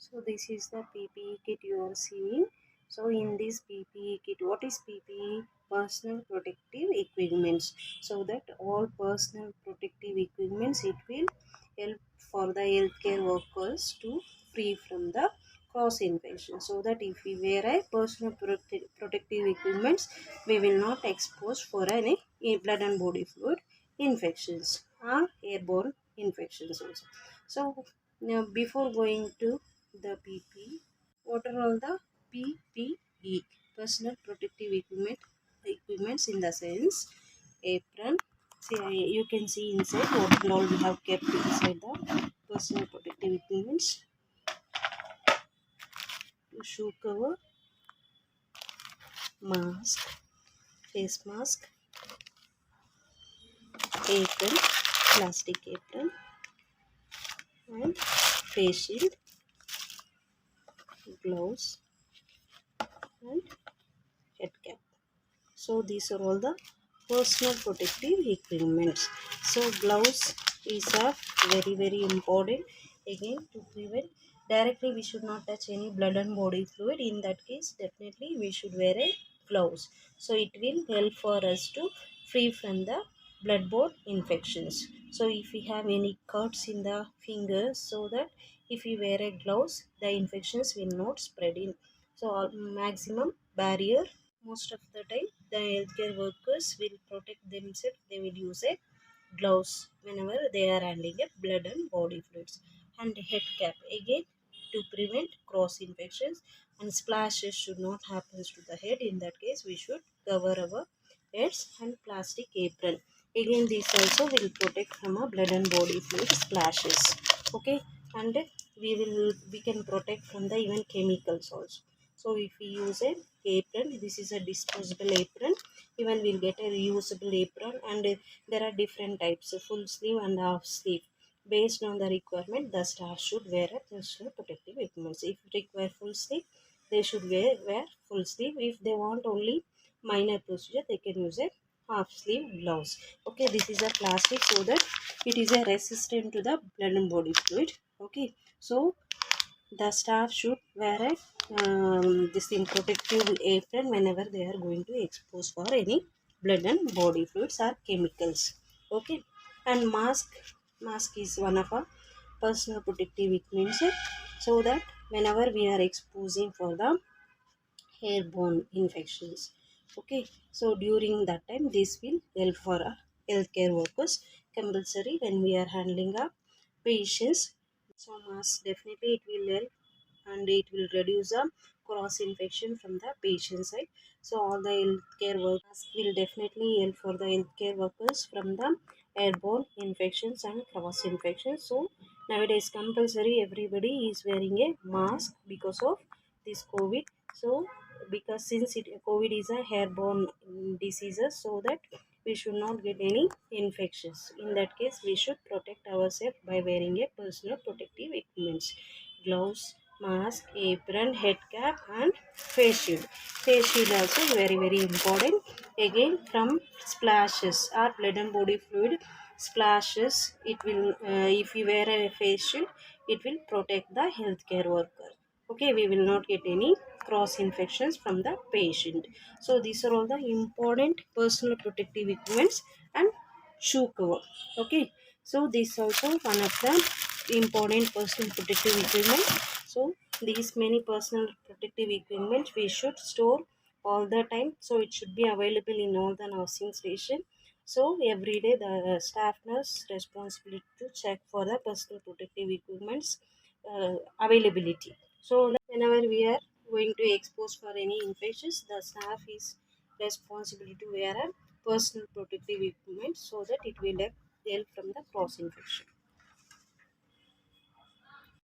So this is the PPE kit you are seeing. So in this PPE kit, what is PPE? Personal protective equipments. So that all personal protective equipments, it will help for the healthcare workers to free from the cross infection. So that if we wear a personal protective equipments, we will not expose for any blood and body fluid infections or airborne infections also. So now before going to the PP. What are all the PPE? Personal protective equipments in the sense apron. See, you can see inside what all we have kept inside the personal protective equipments. Shoe cover, mask, face mask, apron, plastic apron, and face shield, gloves, and head cap. So these are all the personal protective equipments. So gloves is a very important, again, to prevent directly. We should not touch any blood and body fluid. In that case, definitely we should wear a gloves, so it will help for us to free from the bloodborne infections. So if we have any cuts in the fingers, so that if we wear a gloves, the infections will not spread in. So maximum barrier. Most of the time, the healthcare workers will protect themselves. They will use a gloves whenever they are handling a blood and body fluids, and head cap again to prevent cross infections, and splashes should not happen to the head. In that case, we should cover our heads, and plastic apron. Again, this also will protect from a blood and body fluid splashes. Okay, and we can protect from the even chemicals also. So if we use a apron, this is a disposable apron. Even we'll get a reusable apron, and there are different types of full sleeve and half sleeve. Based on the requirement, the staff should wear a personal protective equipment. If it require full sleeve, they should wear full sleeve. If they want only minor procedure, they can use a half sleeve gloves. Okay, this is a plastic, so that it is a resistant to the blood and body fluid. Okay, so the staff should wear a this thing protective apron whenever they are going to expose for any blood and body fluids or chemicals. Okay, and mask is one of our personal protective equipment, so that whenever we are exposing for the airborne infections. Okay, so during that time, this will help for our healthcare workers compulsory when we are handling our patients. So mask, definitely it will help, and it will reduce the cross infection from the patient side. So all the healthcare workers will definitely help for the healthcare workers from the airborne infections and cross infections. So nowadays compulsory everybody is wearing a mask because of this COVID. So because since COVID is a airborne diseases, so that we should not get any infections. In that case, we should protect ourselves by wearing a personal protective equipments, gloves, mask, apron, head cap, and face shield. Face shield also very important. Again, from splashes or blood and body fluid splashes, it will if we wear a face shield, it will protect the healthcare worker. Okay, we will not get any cross infections from the patient. So these are all the important personal protective equipments, and shoe cover. Okay, so this also one of the important personal protective equipment. So these many personal protective equipment we should store all the time, so it should be available in all the nursing station. So every day the staff nurse responsibility to check for the personal protective equipments availability. So whenever we are going to expose for any infections, the staff is responsible to wear a personal protective equipment, so that it will help from the cross infection.